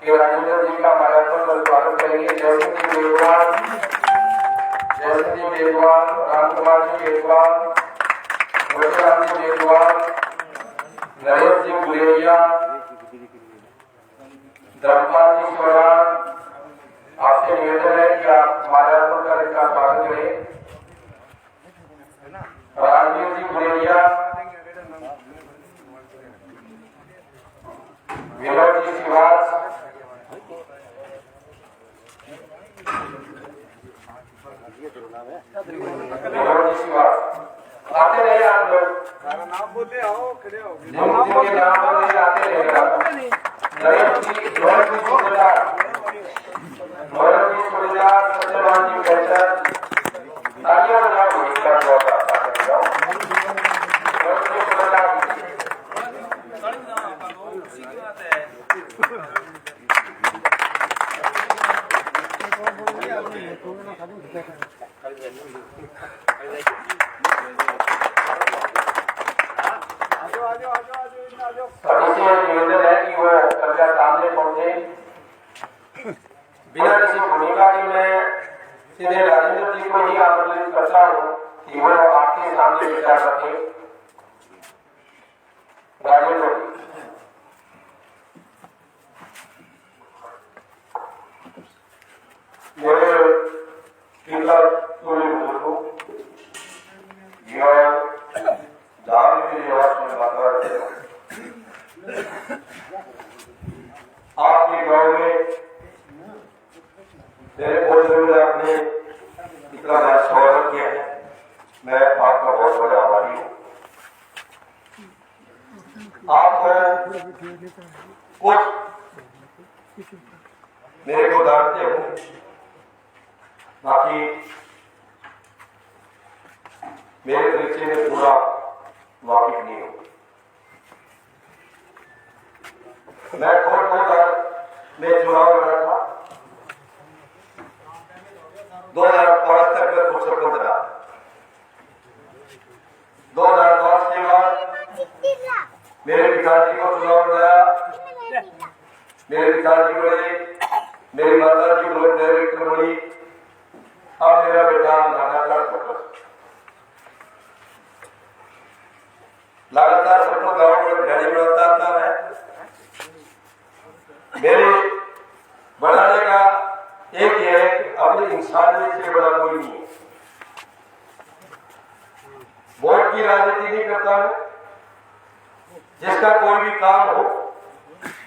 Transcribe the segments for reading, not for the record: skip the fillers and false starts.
राजेंद्र जी का माल्यार्पण स्वागत करेंगे। जयसिंह जी बेगवाल, राम कुमार जी बेगवाल, राम जी बेगवाल, नरेश जी गुलेरिया, धर्मपाल जी स्वराज, आपसे निवेदन है कि आप माल्यार्पण कर इसका स्वागत करें। राजवीर जी गुलेरिया, विनोद जी श्रीवास, आते रहे आप लोग, नाम बोलते आओ, खड़े हो जिनके नाम बोले आते रहेगा। नरेश जी, नोएल जी सुबेदार, सत्यवान जी कैचर, तालियां बजाओ इसका बहुत आता है। नोएल जी सुबेदार निवेदन है कि वो कृपया सामने पहुंचे। बिना किसी भूमिका के मैं सीधे राजेंद्र जी को ही आमंत्रित करता हूं कि वो आपके सामने विचार रखें। राजेंद्र जी, मेरे पिता पूरे बुजुर्गों धाम के निवास में बात आपके गांव में मेरे बुजुर्ग ने आपने इतना बड़ा स्वागत किया है, मैं आपका बहुत बड़ा आभारी हूँ। आप कुछ मेरे को जानते हो, बाकी मेरे परिचय में पूरा वाकिफ नहीं हो। मैं खुद 2000 में चुनाव लड़ा था, 2005 तक मैं खुद सरपंच रहा। 2005 के बाद मेरे पिताजी को चुनाव लड़ाया, मेरे पिताजी बने, मेरी माता जी ब्लॉक डायरेक्टर बनी। अब मेरा बेटा लगातार सबको गाँव में गाड़ी बनाता आता है। मेरे बढ़ाने का एक ही है कि अपने इंसानियत से बड़ा कोई नहीं है। वोट की राजनीति नहीं करता मैं। जिसका कोई भी काम हो,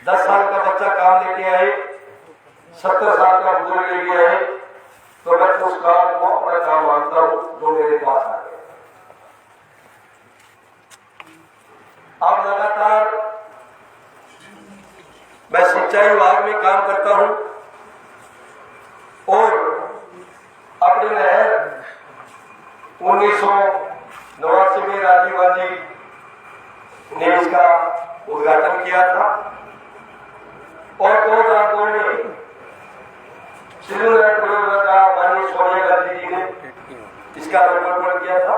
10 साल का बच्चा काम लेके आए, 70 साल का बुजुर्ग लेके आए, तो मैं उस काम को अपना काम मानता हूं जो मेरे पास आ गया। अब लगातार मैं सिंचाई विभाग में काम करता हूं और अपने नहर 1989 में राजीव गांधी ने इसका उद्घाटन किया था और 2002 में माननीय सोनिया गांधी जी ने इसका लोकार्पण किया था।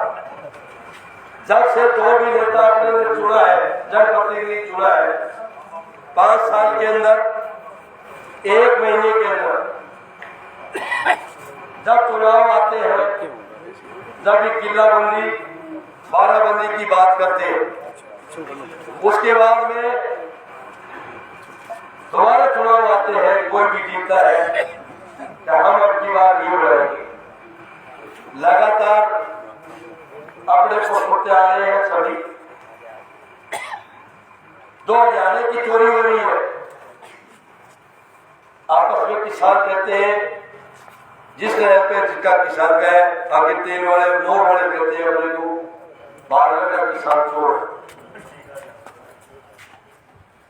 जब से जो भी नेता आपने चुना है, जनप्रतिनिधि चुना है, 5 साल के अंदर, 1 महीने के अंदर जब चुनाव आते हैं, जब भी किलाबंदी, बाराबंदी की बात करते हैं, उसके बाद में दोबारा चुनाव आते हैं, कोई भी जीतता है कि हम अब की बार नहीं बढ़ेंगे। लगातार अपने को छोड़ते आ रहे हैं सभी। 2 हज़ार की चोरी हो रही है। आपस में किसान कहते हैं, जिस तरह पे जिसका किसान का है, आगे तेल वाले नोट वाले कहते हैं अपने को 12 का किसान चोर।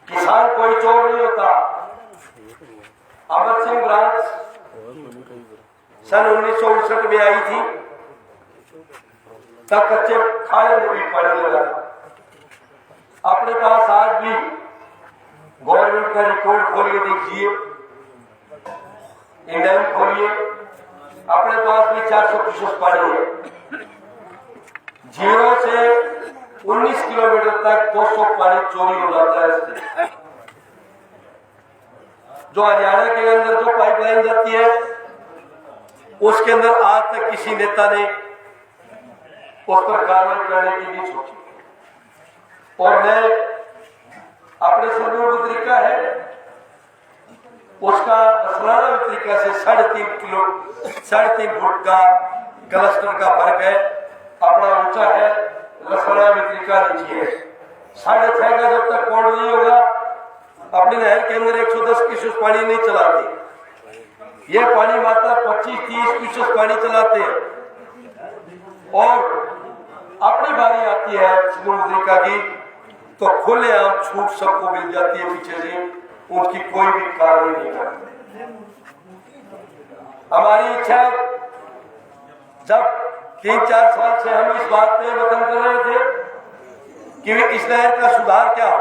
किसान कोई चोर नहीं होता। अमर सिंह ब्रांच सन 1969 में आई थी, तब कच्चे खाने में भी पानी लगा। अपने पास आज भी गवर्नमेंट का रिकॉर्ड खोल के दीजिए, इंडियन खोलिए, अपने पास भी 400 क्यूसेक पानी है। 0 से 19 किलोमीटर तक 200 पानी चोरी हो जाता है इससे। जो हरियाणा के अंदर जो पाइपलाइन जाती है उसके अंदर आज तक किसी नेता ने उस पर कार्रवाई करने की नहीं सोची। और मैं अपने संदूर तरीका है उसका असलाना तरीका से 3.5 फुट का क्लस्टर का फर्क है। अपना ऊंचा है, लसना तरीका नीचे है। 6.5 का जब तक पौड़ नहीं होगा अपनी नहर के अंदर 110 क्यूसेक पानी नहीं चलाते। ये पानी मात्र 25-30 क्यूसेक पानी चलाते हैं। और अपनी बारी आती है समुद्रिका की तो खुलेआम छूट सबको मिल जाती है पीछे से, उनकी कोई भी कार्रवाई नहीं करते। हमारी इच्छा जब 3-4 साल से हम इस बात पे वतन कर रहे थे कि इस नहर का सुधार क्या हो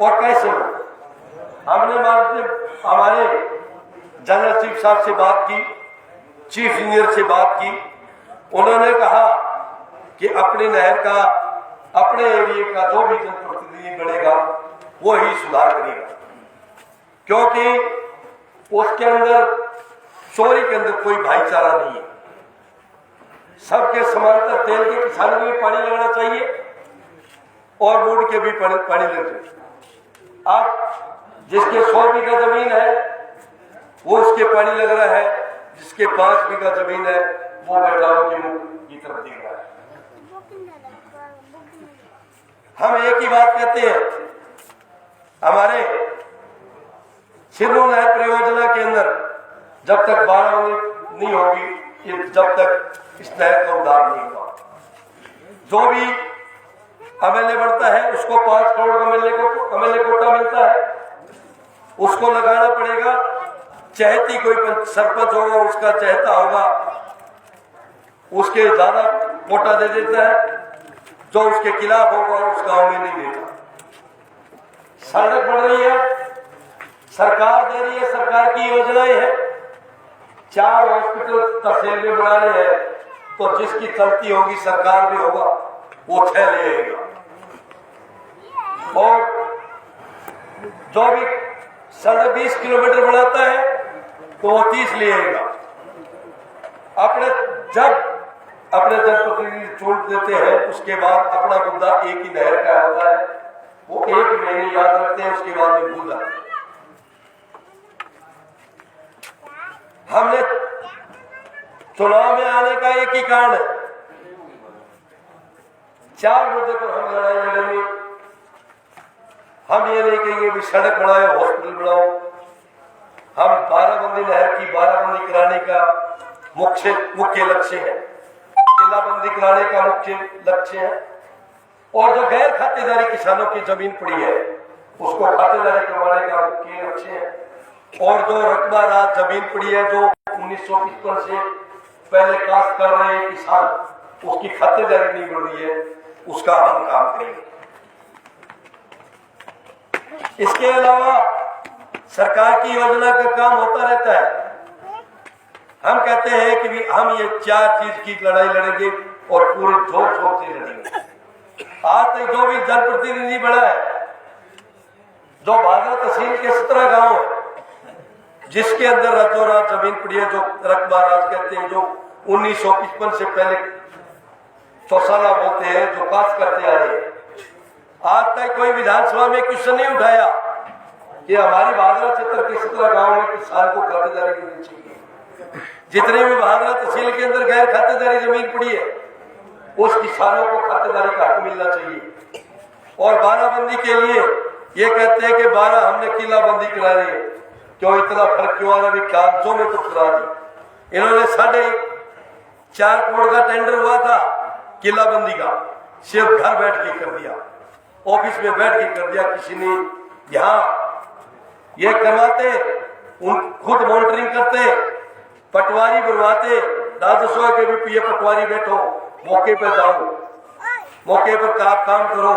और कैसे हो। हमने हमारे जनरल चीफ साहब से बात की, चीफ इंजीनियर से बात की। उन्होंने कहा कि अपने नहर का, अपने एरिया का जो भी जनप्रतिनिधि बनेगा वो ही सुधार करेगा, क्योंकि उसके अंदर चोरी के अंदर कोई भाईचारा नहीं है। सबके समांतर तेल के किसानों में पानी लगाना चाहिए और मूड के भी पानी लगना चाहिए। अब जिसके 100 बीघा जमीन है वो उसके पानी लग रहा है, जिसके 5 बीघा जमीन है वो बैठाओं के मुंह की तरफ देख रहा है। हम एक ही बात कहते हैं, हमारे सिर्रो नहर परियोजना के अंदर जब तक 12 नहीं होगी, जब तक इस नहर का उद्धार नहीं होगा, जो भी एमएलए बढ़ता है उसको 5 करोड़ का एमएलए कोटा मिलता है, उसको लगाना पड़ेगा। चहेती कोई सरपंच होगा, उसका चहेता होगा, उसके ज्यादा कोटा दे देता है, जो उसके खिलाफ होगा उस गांव में नहीं देता। सड़क बढ़ रही है, सरकार दे रही है, सरकार की योजनाएं हैं। 4 हॉस्पिटल तहसील में बनाने हैं तो जिसकी चलती होगी सरकार भी होगा वो 6 लेगा, और जो भी 20.5 किलोमीटर बनाता है तो वो 30 लेगा। जब अपने जनप्रतिनिधि चुन देते हैं उसके बाद अपना मुद्दा एक ही नहर का होता है, वो 1 महीने याद रखते हैं, उसके बाद में भूल जाते हैं। हमने चुनाव में आने का एक ही कारण है, 4 मुद्दे पर हम लड़ाई लड़ेंगे। हम ये नहीं कहेंगे कि सड़क बनाओ, हॉस्पिटल बनाओ। हम बाराबंदी नहर की बाराबंदी कराने का मुख्य लक्ष्य है, किलाबंदी कराने का मुख्य लक्ष्य है, और जो गैर खातेदारी किसानों की जमीन पड़ी है उसको खातेदारी करवाने का मुख्य लक्ष्य है, और जो रकबा राज जमीन पड़ी है जो 1955 से पहले काश्त कर रहे हैं किसान, उसकी खातेदारी नहीं बढ़ रही है, उसका हम काम करेंगे। इसके अलावा सरकार की योजना का काम होता रहता है। हम कहते हैं कि हम ये 4 चीज की लड़ाई लड़ेंगे और पूरे जोर शोर से लड़ेंगे। आज तक जो भी जनप्रतिनिधि बड़ा है, जो भादरा तहसील के 17 गांव है जिसके अंदर रातों रात जमीन पड़ी है, जो रकबा राज कहते हैं, जो 1955 से पहले चौसाला बोलते हैं, जो काश करते आ रहे हैं, आज तक कोई विधानसभा में क्वेश्चन नहीं उठाया कि हमारी भादरा क्षेत्र के 17 गांव में किसान को खातेदारी करनी चाहिए। जितने भी भादरा तहसील के अंदर गैर खातेदारी जमीन पड़ी है उस किसानों को खातेदारी का हक मिलना चाहिए। और बाराबंदी के लिए ये कहते हैं कि 12 हमने किलाबंदी करा दी है, क्यों इतना फर्क क्यों आ रहा है? कागजों में तो करा दी। इन्होंने 4.5 करोड़ का टेंडर हुआ था किलाबंदी का, सिर्फ घर बैठ के कर दिया, ऑफिस में बैठ के कर दिया। किसी ने यहाँ ये करवाते, खुद मॉनिटरिंग करते, पटवारी बनवाते, राजस्व के भी पीए पटवारी बैठो, मौके पर जाओ, मौके पर काम करो,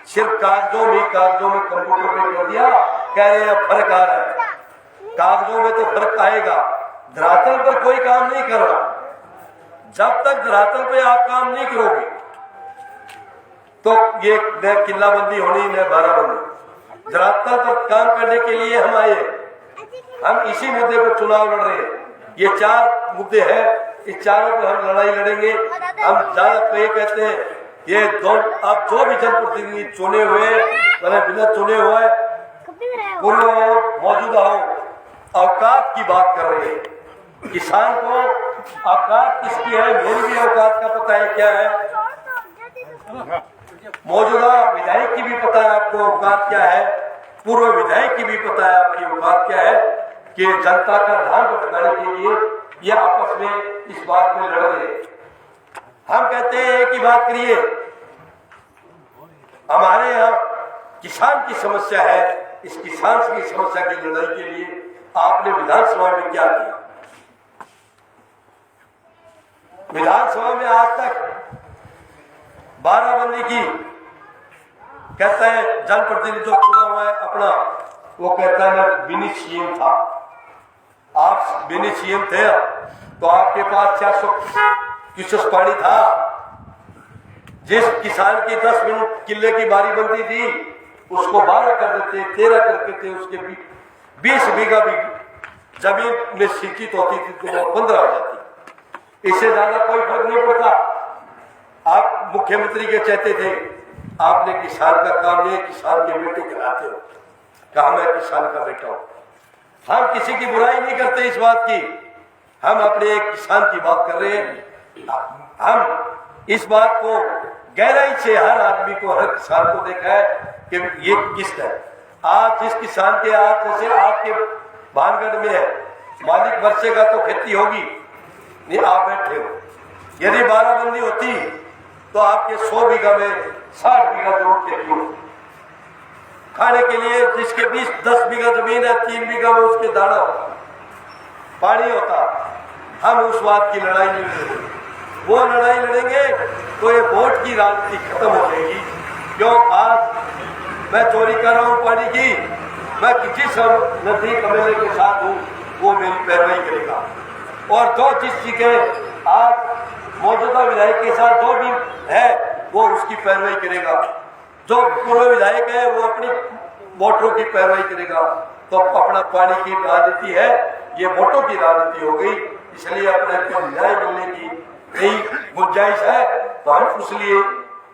सिर्फ कागजों में कंप्यूटर पे कर दिया, कह रहे हैं फर्क आ रहा है। कागजों में तो फर्क आएगा, धरातल पर कोई काम नहीं कर रहा। जब तक धरातल पे आप काम नहीं करोगे तो ये न किल्लाबंदी होनी न बाराबंदी। धरातल पर काम करने के लिए हम आए, हम इसी मुद्दे पर चुनाव लड़ रहे हैं। ये 4 मुद्दे हैं, इस चारों पर हम लड़ाई लड़ेंगे। हम ज्यादा तो ये कहते हैं, ये अब जो भी जनप्रतिनिधि चुने हुए बिना चुने हुए पूर्व हो मौजूदा हो, औकात की बात कर रहे हैं। किसान को औकात किसकी है, मेरी भी औकात का पता है क्या है, मौजूदा विधायक की भी पता है आपको औकात क्या है, पूर्व विधायक की भी पता है आपकी औकात क्या है, कि जनता का ध्यान भटकाने के लिए ये आपस में इस बात में लड़ रहे हैं। हम कहते हैं एक ही बात करिए, हमारे यहाँ किसान की समस्या है, इस किसान की समस्या की लड़ाई के लिए आपने विधानसभा में क्या किया? विधानसभा में आज तक बाराबंदी की कहता है जनप्रतिनिधि जो चुना हुआ है अपना, वो कहता है मैं मिनी सीएम था। आप मिनी सीएम थे तो आपके पास 400 क्यूसेक पानी था। जिस किसान की 10 मिनट किले की बारी बनती थी उसको 12 कर देते, 13 कर देते, उसके 20 बीघा भी जमीन में सिंचित होती थी तो वो 15 हो जाती। इससे ज्यादा कोई फर्क नहीं पड़ता। आप मुख्यमंत्री के चाहते थे, आपने किसान का काम नहीं, किसान के बेटे कहलाते हो, कहा मैं किसान का बेटा हूं। हम किसी की बुराई नहीं करते इस बात की, हम अपने एक किसान की बात कर रहे हैं। हम इस बात को गहराई से हर आदमी को, हर किसान को देखा है कि ये किस्त है। आज जिस किसान के आज जैसे आपके भानगढ़ में है, मालिक बरसेगा तो खेती होगी, नहीं आप बैठे हो। यदि बाराबंदी होती तो आपके 100 बीघा में 60 बीघा जरूर खेती होती। खाने के लिए जिसके 10 बीघा जमीन है, 3 बीघा में उसके दाना होता, पानी होता। हम उस बात की लड़ाई नहीं लड़ेंगे, वो लड़ाई लड़ेंगे तो ये वोट की राजनीति खत्म हो जाएगी। क्यों आज मैं चोरी कर रहा हूं पानी की, मैं किसी नदी कमेले के साथ हूं, वो मेरी पैरवाई करेगा। और जो जिस जगह आज मौजूदा विधायक के साथ जो भी है वो उसकी पैरवाई करेगा, जो पूर्व विधायक है वो अपनी वोटरों की पैरवाई करेगा। तो अपना पानी की राजनीति है, ये वोटों की राजनीति हो गई। इसलिए अपने को न्याय मिलने की यही गुंजाइश है, तो हम उसलिए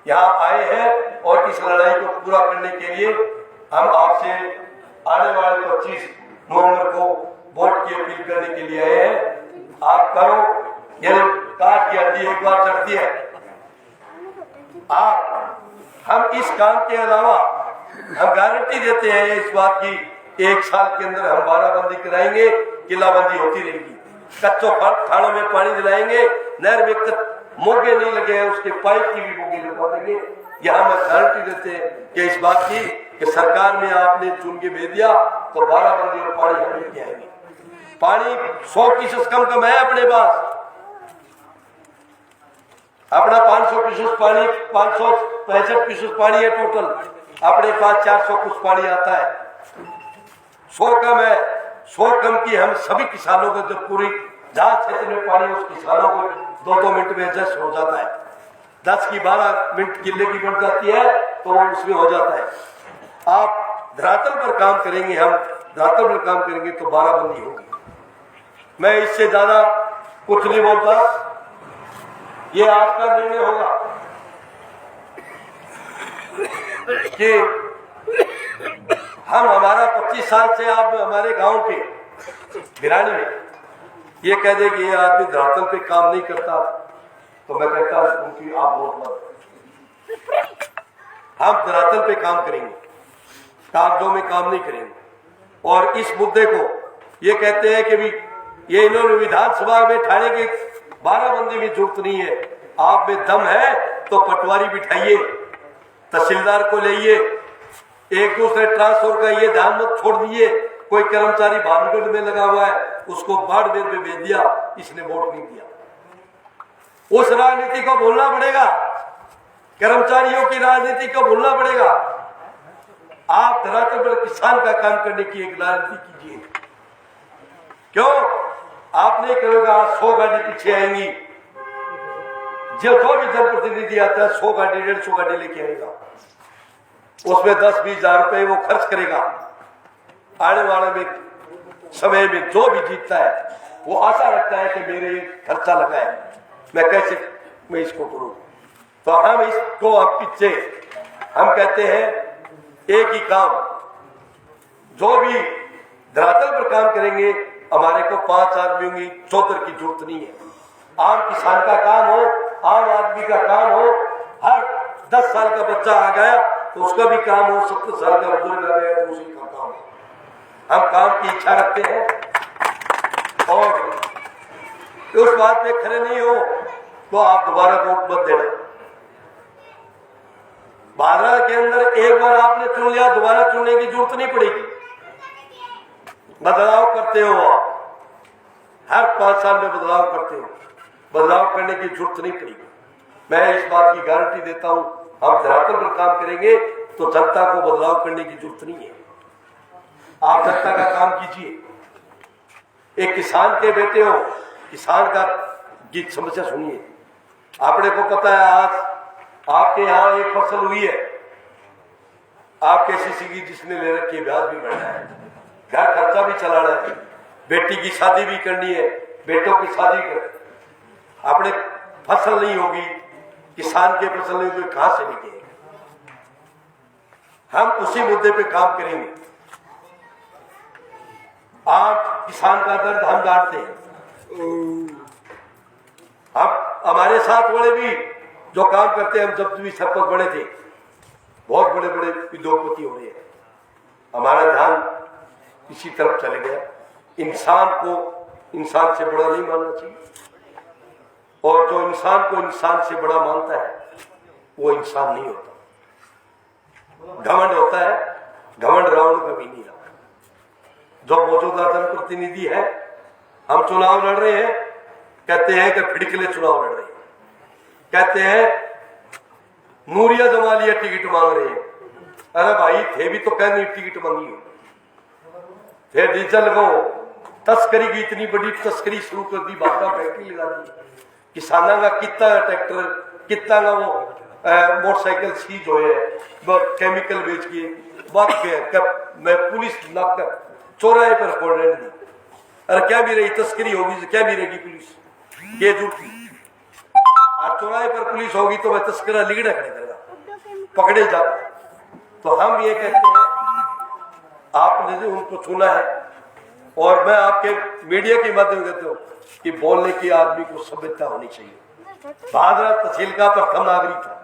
यहाँ आए हैं और इस लड़ाई को पूरा करने के लिए हम आपसे आने वाले 25 नवंबर को वोट की अपील करने के लिए आए हैं। आप करो, ये काट की हड्डी एक बार चढ़ती है। आप हम इस काम के अलावा हम गारंटी देते हैं इस बात की, 1 साल के अंदर हम बाराबंदी कराएंगे, किलाबंदी होती रहेगी। कच्चों खानों में पानी दिलाएंगे, नहर में मोगे नहीं लगे हैं उसके पाइप की भी मोगे लगा देंगे। यहाँ हम गारंटी देते हैं कि इस बात की कि सरकार ने आपने चुन के भेज दिया तो बाराबंदी और पानी हम लेके आएंगे। पानी 100% कम है अपने पास, अपना 500% पानी, 565% पानी है टोटल, अपने पास 400 कुछ पानी आता है। 100 कम है, 100 कम की हम सभी किसानों को, जब पूरी जहां क्षेत्र में पानी उस किसानों को 2-2 मिनट में एडजस्ट हो जाता है। 10 की 12 मिनट किले की बढ़ जाती है तो वो उसमें हो जाता है। आप धरातल पर काम करेंगे, हम धरातल पर काम करेंगे तो बाराबंदी होगी। मैं इससे ज्यादा कुछ नहीं बोलता, ये आपका निर्णय होगा कि हम हमारा 25 साल से आप हमारे गांव के भिरानी में ये कह दे कि ये आदमी धरातल पे काम नहीं करता, तो मैं कहता हूं कि आप वोट मत। हम धरातल पे काम करेंगे, कागजों में काम नहीं करेंगे। और इस मुद्दे को ये कहते हैं कि भी ये इन्होंने विधानसभा में ठाणे की बाराबंदी में जरूरत नहीं है। आप में दम है तो पटवारी बिठाइए, तहसीलदार को लाइए, एक दूसरे ट्रांसफर का ये ध्यान मत छोड़ दिए। कोई कर्मचारी भानगढ़ में लगा हुआ है उसको बाड़मेर में भेज दिया, इसने वोट नहीं दिया। उस राजनीति को बोलना पड़ेगा कर्मचारियों की राजनीति को भूलना पड़ेगा। आप धरातल पर किसान का काम करने की एक राजनीति कीजिए। क्यों आप नहीं करोगे? 100 गाड़ी पीछे आएंगी, जो भी जनप्रतिनिधि आता है 100 गाड़ी 150 गाड़ी लेके आएगा, उसमें 10-20 हजार रुपए वो खर्च करेगा। आने वाले में समय में जो भी जीतता है वो आशा रखता है कि मेरे ये खर्चा लगा है, मैं इसको करूं। तो हम इसको पीछे हम कहते हैं एक ही काम, जो भी धरातल पर काम करेंगे हमारे को 5 आदमी होंगी, चौधर की जरूरत नहीं है। आम किसान का काम हो, आम आदमी का काम हो, हर 10 साल का बच्चा आ गया तो उसका भी काम हो, 70 साल का बुजुर्ग आ गया तो उसी का काम हो। हम काम की इच्छा रखते हैं और उस बात पे खड़े नहीं हो तो आप दोबारा वोट मत देना। बारह के अंदर एक बार आपने चुन लिया, दोबारा चुनने की जरूरत नहीं पड़ेगी। बदलाव करते हो आप, हर 5 साल में बदलाव करते हो, बदलाव करने की जरूरत नहीं पड़ेगी। मैं इस बात की गारंटी देता हूं, हम धरातल पर काम करेंगे तो जनता को बदलाव करने की जरूरत नहीं है। आप जनता का काम कीजिए। एक किसान के बेटे हो, किसान का गीत समस्या सुनिए। आपने को पता है आज आपके यहाँ एक फसल हुई है, आप कैसी की जिसने ले रखी है, ब्याज भी बढ़ना है, घर खर्चा भी चलाना है, बेटी की शादी भी करनी है, बेटों की शादी कर, अपने फसल नहीं होगी, किसान के फसल नहीं होगी, कहां से लेके? हम उसी मुद्दे पे काम करेंगे। आज किसान का दर्द हम जानते हैं। हम हमारे साथ वाले भी जो काम करते हैं, हम जब भी सरपंच बड़े थे, बहुत बड़े बड़े उद्योगपति हो रहे हैं, हमारा ध्यान इसी तरफ चले गया। इंसान को इंसान से बड़ा नहीं मानना चाहिए, और जो इंसान को इंसान से बड़ा मानता है वो इंसान नहीं होता, घमंड होता है। घमंड रावण का भी नहीं रहा। जो मौजूदा जनप्रतिनिधि है, हम चुनाव लड़ रहे हैं, कहते हैं कि फिर के लिए चुनाव लड़ रहे हैं, कहते हैं मूरिया जमा लिया टिकट मांग रहे हैं। अरे भाई थे भी तो कहने टिकट मांगी हो, फिर डीजल लगाओ, तस्करी की इतनी बड़ी तस्करी शुरू कर दी, बाबा बैटरी लगा दी, किसानों का कितना ट्रैक्टर, कितना का वो मोटरसाइकिल सीज हो है, केमिकल बेच के बात के मैं पुलिस लाकर चौराहे पर खोल रहे दी। अरे क्या भी रही तस्करी होगी, क्या भी रहेगी पुलिस, ये झूठी। और चौराहे पर पुलिस होगी तो वह तस्करा लिगड़ा खड़े करेगा, पकड़े जा। तो हम ये कहते हैं आपने उनको चुना है, और मैं आपके मीडिया के माध्यम कहता हूँ कि बोलने की आदमी को सभ्यता होनी चाहिए। भादरा तहसील का प्रथम नागरिक था,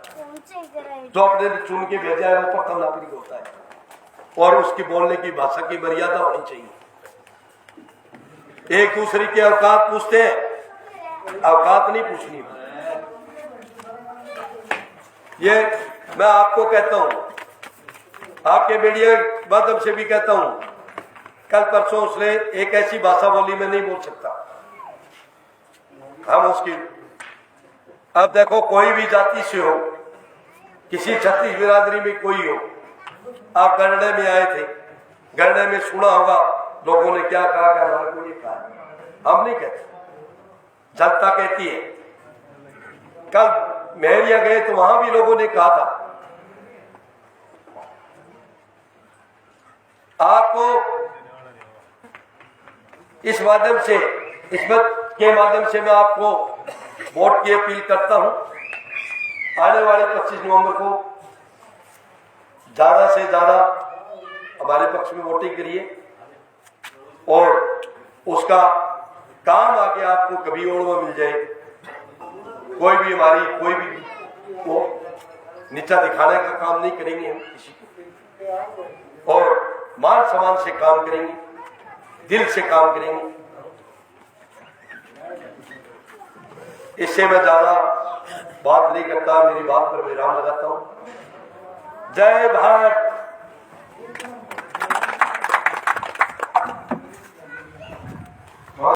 जो अपने चुन के भेजा है वो प्रथम नागरिक होता है, और उसकी बोलने की भाषा की मर्यादा होनी चाहिए। एक दूसरे की औकात पूछते हैं, औकात नहीं पूछनी। ये मैं आपको कहता हूं, आपके मीडिया माध्यम से भी कहता हूं, कल परसों उसने एक ऐसी भाषा बोली मैं नहीं बोल सकता, हम उसकी। अब देखो कोई भी जाति से हो, किसी छत्तीस बिरादरी में कोई हो, आप गणने में आए थे, गणने में सुना होगा लोगों ने क्या कहा, क्या हमारे को ये कहा, हम नहीं कहते, जनता कहती है। कल मेहरिया गए तो वहां भी लोगों ने कहा था। आपको इस माध्यम से, इस मत के माध्यम से मैं आपको वोट की अपील करता हूं। आने वाले 25 नवंबर को ज्यादा से ज्यादा हमारे पक्ष में वोटिंग करिए, और उसका काम आगे आपको कभी और में मिल जाए। कोई भी हमारी कोई भी वो नीचा दिखाने का काम नहीं करेंगे हम किसी को, और मान सम्मान से काम करेंगे, दिल से काम करेंगे। इससे मैं ज्यादा बात नहीं करता, मेरी बात पर विराम लगाता हूं। जय भारत।